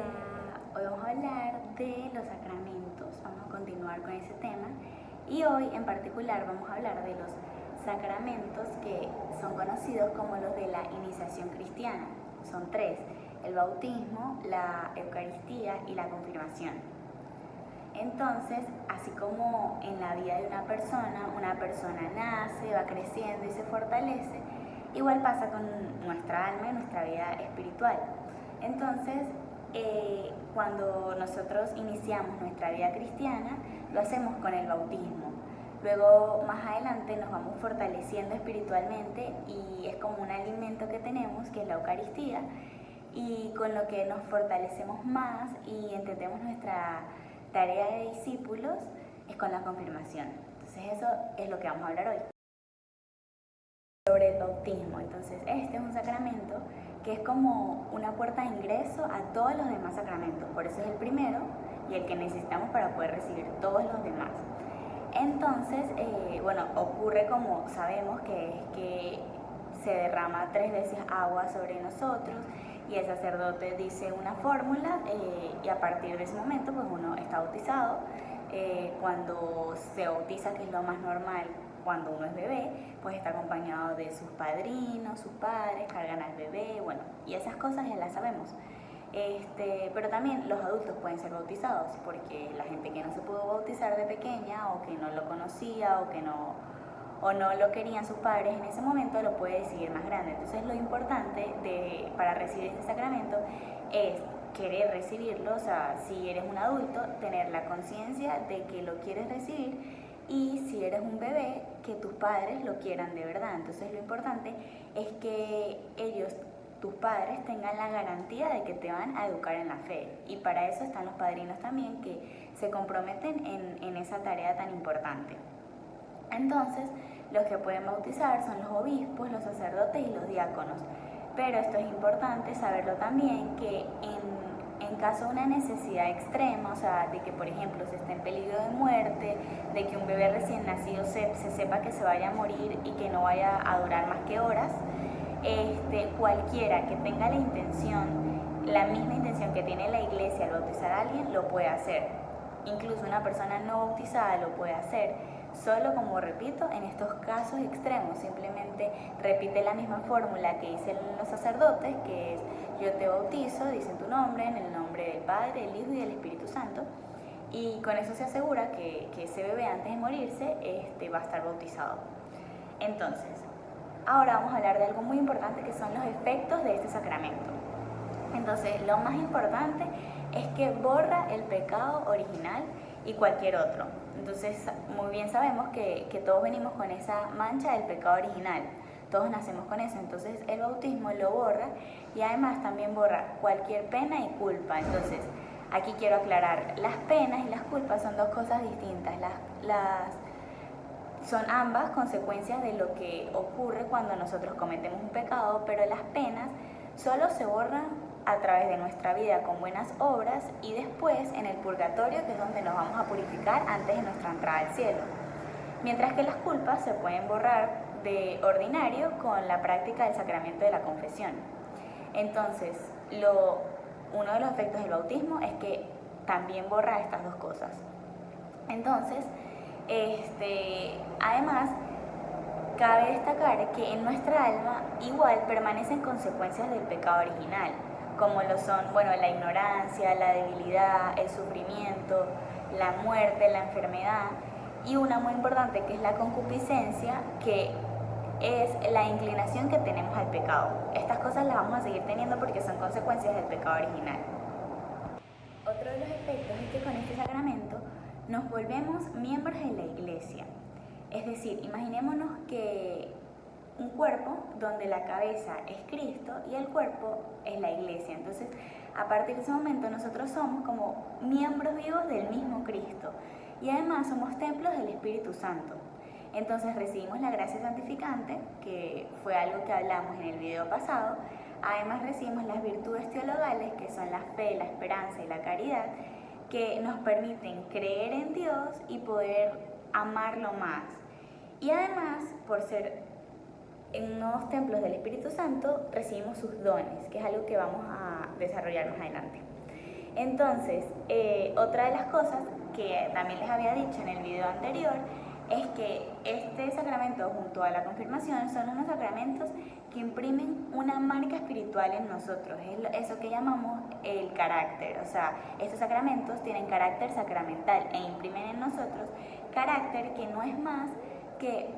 Hola, hoy vamos a hablar de los sacramentos, vamos a continuar con ese tema y hoy en particular vamos a hablar de los sacramentos que son conocidos como los de la iniciación cristiana. Son tres: el bautismo, la Eucaristía y la confirmación. Entonces, así como en la vida de una persona nace, va creciendo y se fortalece, igual pasa con nuestra alma y nuestra vida espiritual. Entonces, cuando nosotros iniciamos nuestra vida cristiana, lo hacemos con el bautismo. Luego, más adelante, nos vamos fortaleciendo espiritualmente y es como un alimento que tenemos, que es la Eucaristía, y con lo que nos fortalecemos más y entendemos nuestra tarea de discípulos es con la confirmación. Entonces eso es lo que vamos a hablar hoy. Sobre el bautismo. Entonces este es un sacramento que es como una puerta de ingreso a todos los demás sacramentos. Por eso es el primero y el que necesitamos para poder recibir todos los demás. Entonces, ocurre como sabemos que se derrama 3 veces agua sobre nosotros y el sacerdote dice una fórmula y a partir de ese momento pues uno está bautizado. Cuando se bautiza, que es lo más normal cuando uno es bebé, pues está acompañado de sus padrinos, sus padres, cargan al bebé, bueno, y esas cosas ya las sabemos. Pero también los adultos pueden ser bautizados, porque la gente que no se pudo bautizar de pequeña o que no lo conocía o no lo querían sus padres en ese momento, lo puede decidir más grande. Entonces lo importante para recibir este sacramento es querer recibirlo, o sea, si eres un adulto, tener la conciencia de que lo quieres recibir, y si eres un bebé, que tus padres lo quieran de verdad. Entonces lo importante es que ellos, tus padres, tengan la garantía de que te van a educar en la fe, y para eso están los padrinos también, que se comprometen en esa tarea tan importante. Entonces, los que pueden bautizar son los obispos, los sacerdotes y los diáconos. Pero esto es importante saberlo también, que en caso de una necesidad extrema, o sea, de que por ejemplo se esté en peligro de muerte, de que un bebé recién nacido se sepa que se vaya a morir y que no vaya a durar más que horas, cualquiera que tenga la misma intención que tiene la iglesia al bautizar a alguien, lo puede hacer. Incluso una persona no bautizada lo puede hacer. Solo, como repito, en estos casos extremos, simplemente repite la misma fórmula que dicen los sacerdotes, que es: yo te bautizo, dicen tu nombre, en el nombre del Padre, del Hijo y del Espíritu Santo, y con eso se asegura que ese bebé, antes de morirse, va a estar bautizado. Entonces, ahora vamos a hablar de algo muy importante, que son los efectos de este sacramento. Entonces, lo más importante es que borra el pecado original y cualquier otro. Entonces, muy bien sabemos que todos venimos con esa mancha del pecado original, todos nacemos con eso. Entonces el bautismo lo borra, y además también borra cualquier pena y culpa. Entonces, aquí quiero aclarar, las penas y las culpas son dos cosas distintas. Son ambas consecuencias de lo que ocurre cuando nosotros cometemos un pecado, pero las penas solo se borran a través de nuestra vida con buenas obras y después en el purgatorio, que es donde nos vamos a purificar antes de nuestra entrada al cielo. Mientras que las culpas se pueden borrar de ordinario con la práctica del sacramento de la confesión. Entonces, uno de los efectos del bautismo es que también borra estas dos cosas. Entonces, además, cabe destacar que en nuestra alma igual permanecen consecuencias del pecado original, como lo son, la ignorancia, la debilidad, el sufrimiento, la muerte, la enfermedad, y una muy importante, que es la concupiscencia, que es la inclinación que tenemos al pecado. Estas cosas las vamos a seguir teniendo porque son consecuencias del pecado original. Otro de los efectos es que con este sacramento nos volvemos miembros de la iglesia. Es decir, imaginémonos que un cuerpo donde la cabeza es Cristo y el cuerpo es la iglesia. Entonces, a partir de ese momento nosotros somos como miembros vivos del mismo Cristo, y además somos templos del Espíritu Santo. Entonces recibimos la gracia santificante, que fue algo que hablamos en el video pasado. Además recibimos las virtudes teologales, que son la fe, la esperanza y la caridad, que nos permiten creer en Dios y poder amarlo más. Y además, por ser en nuevos templos del Espíritu Santo, recibimos sus dones, que es algo que vamos a desarrollar más adelante. Entonces, otra de las cosas que también les había dicho en el video anterior es que este sacramento junto a la confirmación son unos sacramentos que imprimen una marca espiritual en nosotros, es eso que llamamos el carácter. O sea, estos sacramentos tienen carácter sacramental e imprimen en nosotros carácter que no es más que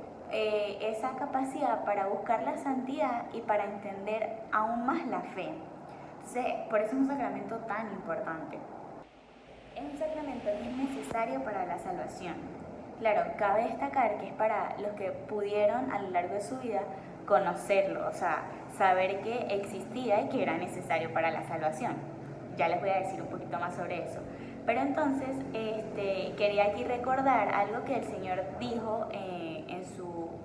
esa capacidad para buscar la santidad y para entender aún más la fe. Entonces, por eso es un sacramento tan importante. Es un sacramento que es necesario para la salvación. Claro, cabe destacar que es para los que pudieron a lo largo de su vida conocerlo, o sea, saber que existía y que era necesario para la salvación. Ya les voy a decir un poquito más sobre eso. Pero entonces, quería aquí recordar algo que el Señor dijo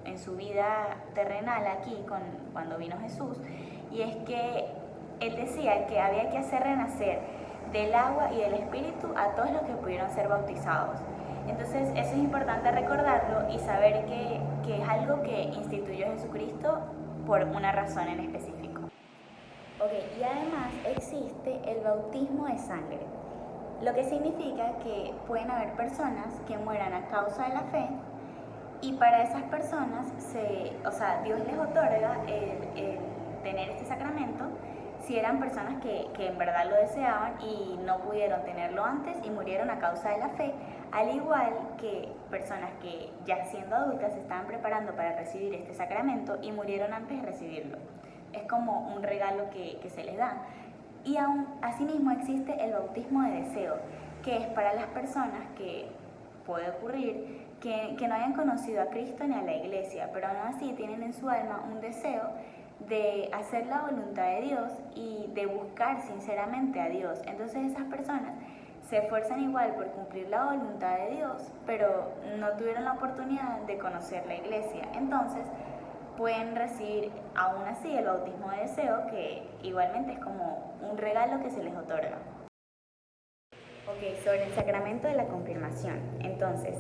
en su vida terrenal aquí, cuando vino Jesús, y es que Él decía que había que hacer renacer del agua y del Espíritu a todos los que pudieron ser bautizados. Entonces eso es importante recordarlo y saber que es algo que instituyó Jesucristo por una razón en específico. Y además existe el bautismo de sangre, lo que significa que pueden haber personas que mueran a causa de la fe y para esas personas, Dios les otorga el tener este sacramento si eran personas que en verdad lo deseaban y no pudieron tenerlo antes y murieron a causa de la fe, al igual que personas que ya siendo adultas se estaban preparando para recibir este sacramento y murieron antes de recibirlo. Es como un regalo que se les da. Y aún asimismo existe el bautismo de deseo, que es para las personas que puede ocurrir que no hayan conocido a Cristo ni a la iglesia, pero aún así tienen en su alma un deseo de hacer la voluntad de Dios y de buscar sinceramente a Dios. Entonces esas personas se esfuerzan igual por cumplir la voluntad de Dios, pero no tuvieron la oportunidad de conocer la iglesia. Entonces pueden recibir aún así el bautismo de deseo, que igualmente es como un regalo que se les otorga. Sobre el sacramento de la confirmación. Entonces,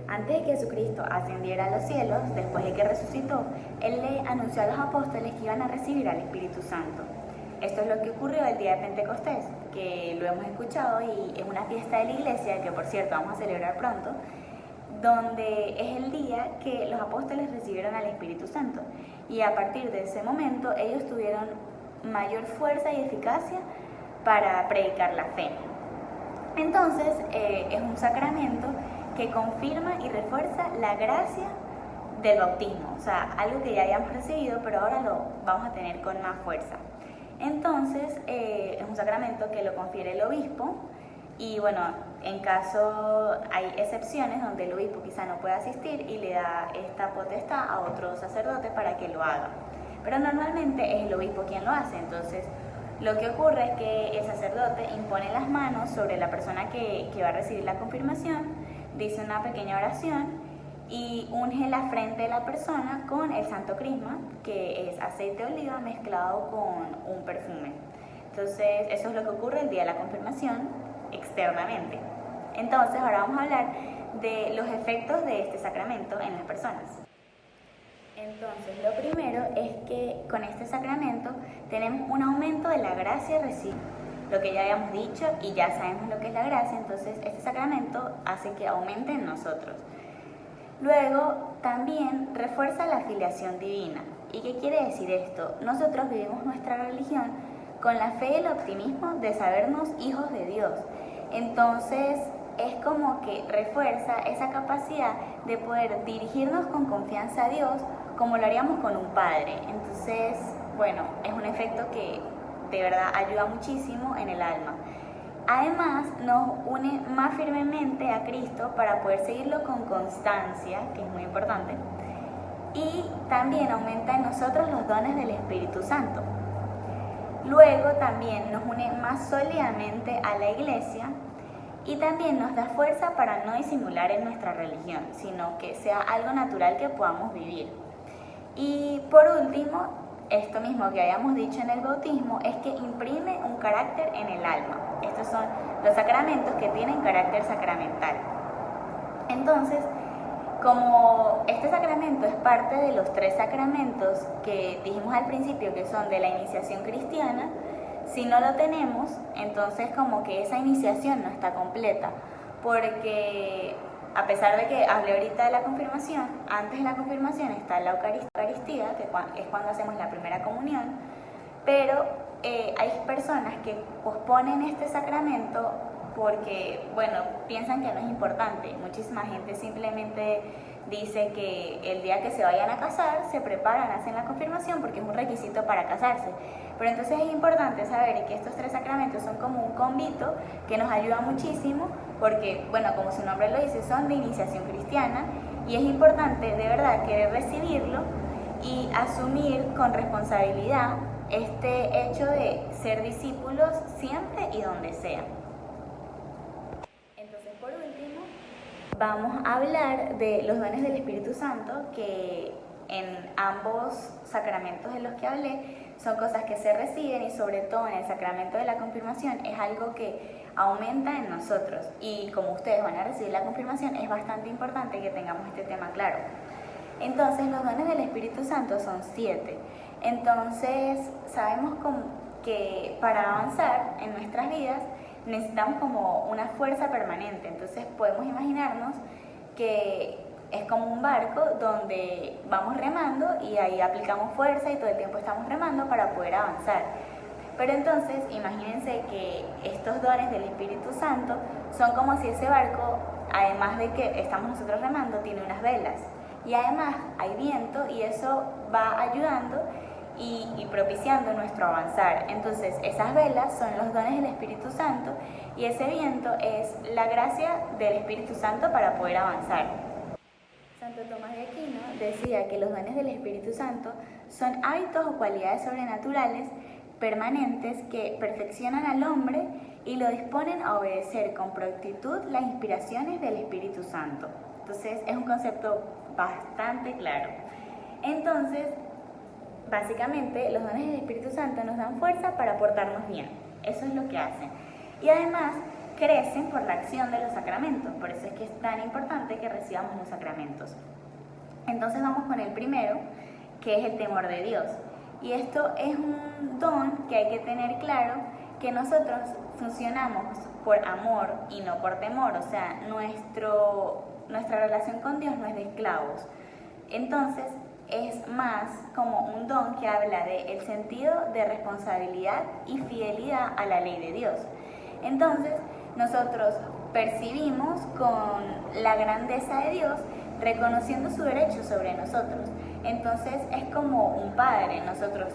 antes de que Jesucristo ascendiera a los cielos, después de que resucitó, Él le anunció a los apóstoles que iban a recibir al Espíritu Santo. Esto es lo que ocurrió el día de Pentecostés, que lo hemos escuchado y es una fiesta de la iglesia, que por cierto vamos a celebrar pronto, donde es el día que los apóstoles recibieron al Espíritu Santo. Y a partir de ese momento ellos tuvieron mayor fuerza y eficacia para predicar la fe. Entonces, es un sacramento que confirma y refuerza la gracia del bautismo, o sea, algo que ya habíamos recibido, pero ahora lo vamos a tener con más fuerza. Entonces, es un sacramento que lo confiere el obispo y bueno, en caso hay excepciones donde el obispo quizá no pueda asistir y le da esta potestad a otro sacerdote para que lo haga. Pero normalmente es el obispo quien lo hace, entonces lo que ocurre es que el sacerdote impone las manos sobre la persona que va a recibir la confirmación, dice una pequeña oración y unge la frente de la persona con el santo crisma, que es aceite de oliva mezclado con un perfume. Entonces, eso es lo que ocurre el día de la confirmación externamente. Entonces, ahora vamos a hablar de los efectos de este sacramento en las personas. Entonces, lo primero es que con este sacramento tenemos un aumento de la gracia recibida. Lo que ya habíamos dicho y ya sabemos lo que es la gracia, entonces este sacramento hace que aumente en nosotros. Luego, también refuerza la filiación divina. ¿Y qué quiere decir esto? Nosotros vivimos nuestra religión con la fe y el optimismo de sabernos hijos de Dios. Entonces, es como que refuerza esa capacidad de poder dirigirnos con confianza a Dios como lo haríamos con un padre. Entonces, bueno, es un efecto que de verdad ayuda muchísimo en el alma. Además, nos une más firmemente a Cristo para poder seguirlo con constancia, que es muy importante, y también aumenta en nosotros los dones del Espíritu Santo. Luego también nos une más sólidamente a la iglesia y también nos da fuerza para no disimular en nuestra religión, sino que sea algo natural que podamos vivir. Y por último, esto mismo que habíamos dicho en el bautismo es que imprime un carácter en el alma. Estos son los sacramentos que tienen carácter sacramental. Entonces, como este sacramento es parte de los 3 sacramentos que dijimos al principio que son de la iniciación cristiana, Si no lo tenemos, entonces como que esa iniciación no está completa, porque a pesar de que hablé ahorita de la confirmación, antes de la confirmación está la Eucaristía, que es cuando hacemos la primera comunión, pero hay personas que posponen este sacramento porque, bueno, piensan que no es importante. Muchísima gente simplemente dice que el día que se vayan a casar, se preparan, hacen la confirmación porque es un requisito para casarse. Pero entonces es importante saber que estos 3 sacramentos son como un convito que nos ayuda muchísimo porque, bueno, como su nombre lo dice, son de iniciación cristiana y es importante de verdad querer recibirlo y asumir con responsabilidad este hecho de ser discípulos siempre y donde sea. Entonces, por último, vamos a hablar de los dones del Espíritu Santo, que en ambos sacramentos de los que hablé son cosas que se reciben y sobre todo en el sacramento de la confirmación es algo que aumenta en nosotros y como ustedes van a recibir la confirmación es bastante importante que tengamos este tema claro. Entonces los dones del Espíritu Santo son 7. Entonces sabemos que para avanzar en nuestras vidas necesitamos como una fuerza permanente. Entonces podemos imaginarnos que es como un barco donde vamos remando y ahí aplicamos fuerza y todo el tiempo estamos remando para poder avanzar. Pero entonces imagínense que estos dones del Espíritu Santo son como si ese barco, además de que estamos nosotros remando, tiene unas velas. Y además hay viento y eso va ayudando y propiciando nuestro avanzar. Entonces esas velas son los dones del Espíritu Santo y ese viento es la gracia del Espíritu Santo para poder avanzar. Santo Tomás de Aquino decía que los dones del Espíritu Santo son hábitos o cualidades sobrenaturales permanentes que perfeccionan al hombre y lo disponen a obedecer con prontitud las inspiraciones del Espíritu Santo. Entonces es un concepto bastante claro. Entonces, básicamente los dones del Espíritu Santo nos dan fuerza para portarnos bien. Eso es lo que hacen. Y además crecen por la acción de los sacramentos. Por eso es que es tan importante que recibamos los sacramentos. Entonces vamos con el primero, que es el temor de Dios. Y esto es un don que hay que tener claro, que nosotros funcionamos por amor y no por temor. O sea, nuestra relación con Dios no es de esclavos. Entonces es más como un don que habla del sentido de responsabilidad y fidelidad a la ley de Dios. Entonces nosotros percibimos con la grandeza de Dios, reconociendo su derecho sobre nosotros. Entonces es como un padre, nosotros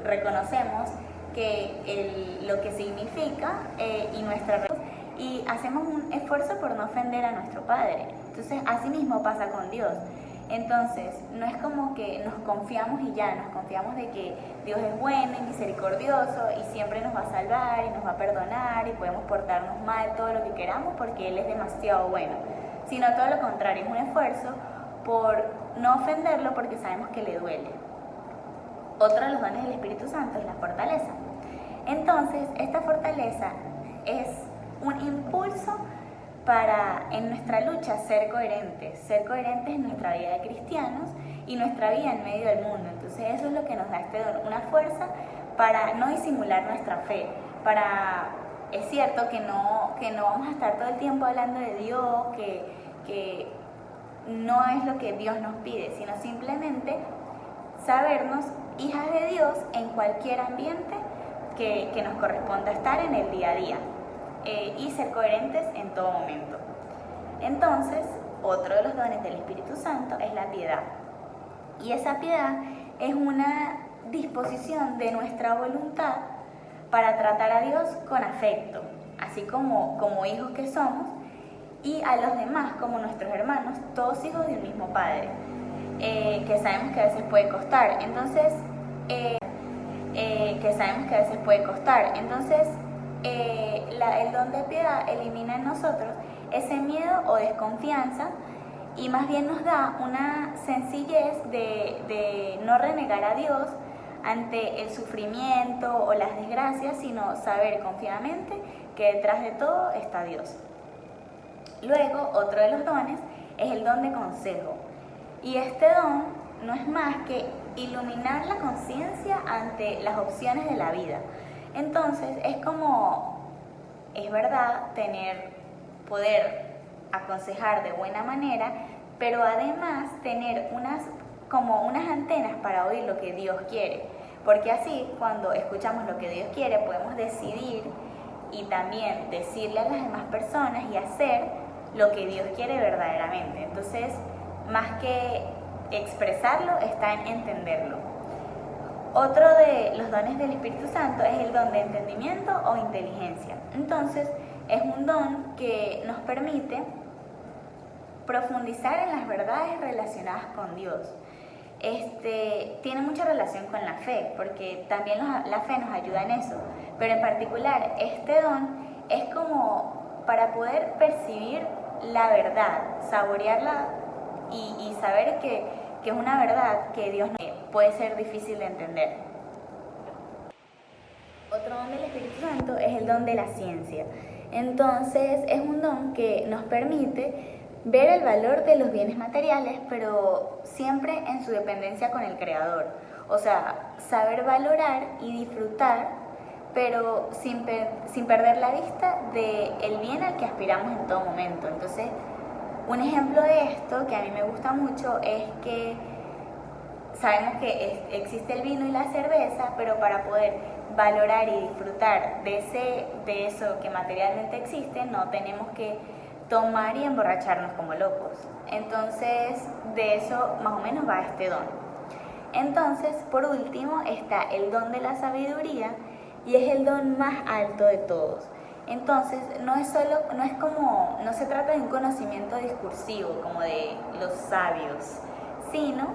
reconocemos lo que significa y hacemos un esfuerzo por no ofender a nuestro padre. Entonces así mismo pasa con Dios. Entonces no es como que nos confiamos y ya, nos confiamos de que Dios es bueno y misericordioso y siempre nos va a salvar y nos va a perdonar y podemos portarnos mal todo lo que queramos porque Él es demasiado bueno, sino todo lo contrario, es un esfuerzo por no ofenderlo porque sabemos que le duele. Otro de los dones del Espíritu Santo es la fortaleza. Entonces esta fortaleza es un impulso para en nuestra lucha ser coherentes en nuestra vida de cristianos y nuestra vida en medio del mundo. Entonces eso es lo que nos da este don, una fuerza para no disimular nuestra fe, es cierto que no vamos a estar todo el tiempo hablando de Dios, que no es lo que Dios nos pide, sino simplemente sabernos hijas de Dios en cualquier ambiente que nos corresponda estar en el día a día. Y ser coherentes en todo momento. Entonces, otro de los dones del Espíritu Santo es la piedad. Y esa piedad es una disposición de nuestra voluntad para tratar a Dios con afecto, así como hijos que somos, y a los demás como nuestros hermanos, todos hijos de un mismo Padre, que sabemos que a veces puede costar. Entonces, el don de piedad elimina en nosotros ese miedo o desconfianza y más bien nos da una sencillez de no renegar a Dios ante el sufrimiento o las desgracias, sino saber confiadamente que detrás de todo está Dios. Luego, otro de los dones es el don de consejo. Y este don no es más que iluminar la conciencia ante las opciones de la vida. Entonces es como, es verdad, poder aconsejar de buena manera, pero además tener como unas antenas para oír lo que Dios quiere, porque así cuando escuchamos lo que Dios quiere podemos decidir y también decirle a las demás personas y hacer lo que Dios quiere verdaderamente. Entonces, más que expresarlo, está en entenderlo. Otro de los dones del Espíritu Santo es el don de entendimiento o inteligencia. Entonces, es un don que nos permite profundizar en las verdades relacionadas con Dios. Tiene mucha relación con la fe, porque también la fe nos ayuda en eso, pero en particular este don es como para poder percibir la verdad, saborearla y saber que es una verdad que Dios no puede ser difícil de entender. Otro don del Espíritu Santo es el don de la ciencia. Entonces es un don que nos permite ver el valor de los bienes materiales, pero siempre en su dependencia con el Creador. O sea, saber valorar y disfrutar, pero sin perder la vista del bien al que aspiramos en todo momento. Entonces, un ejemplo de esto que a mí me gusta mucho es que sabemos que existe el vino y la cerveza, pero para poder valorar y disfrutar de eso que materialmente existe, no tenemos que tomar y emborracharnos como locos. Entonces, de eso más o menos va este don. Entonces, por último, está el don de la sabiduría y es el don más alto de todos. Entonces, no se trata de un conocimiento discursivo como de los sabios, sino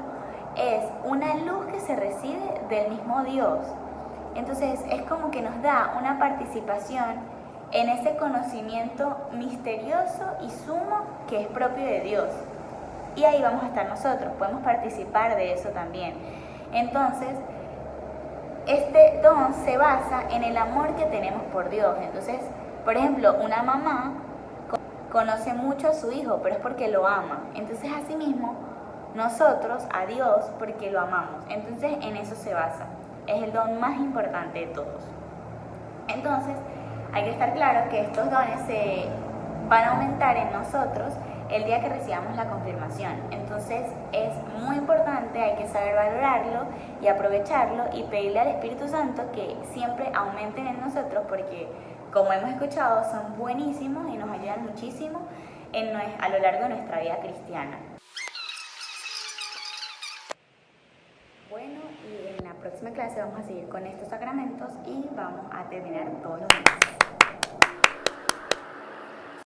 es una luz que se recibe del mismo Dios. Entonces, es como que nos da una participación en ese conocimiento misterioso y sumo que es propio de Dios. Y ahí vamos a estar nosotros, podemos participar de eso también. Entonces, este don se basa en el amor que tenemos por Dios. Entonces, por ejemplo, una mamá conoce mucho a su hijo, pero es porque lo ama. Entonces, asimismo, nosotros a Dios porque lo amamos. Entonces, en eso se basa. Es el don más importante de todos. Entonces, hay que estar claro que estos dones se van a aumentar en nosotros el día que recibamos la confirmación. Entonces es muy importante, hay que saber valorarlo y aprovecharlo y pedirle al Espíritu Santo que siempre aumenten en nosotros porque, como hemos escuchado, son buenísimos y nos ayudan muchísimo a lo largo de nuestra vida cristiana. Bueno, y en la próxima clase vamos a seguir con estos sacramentos y vamos a terminar todos los días.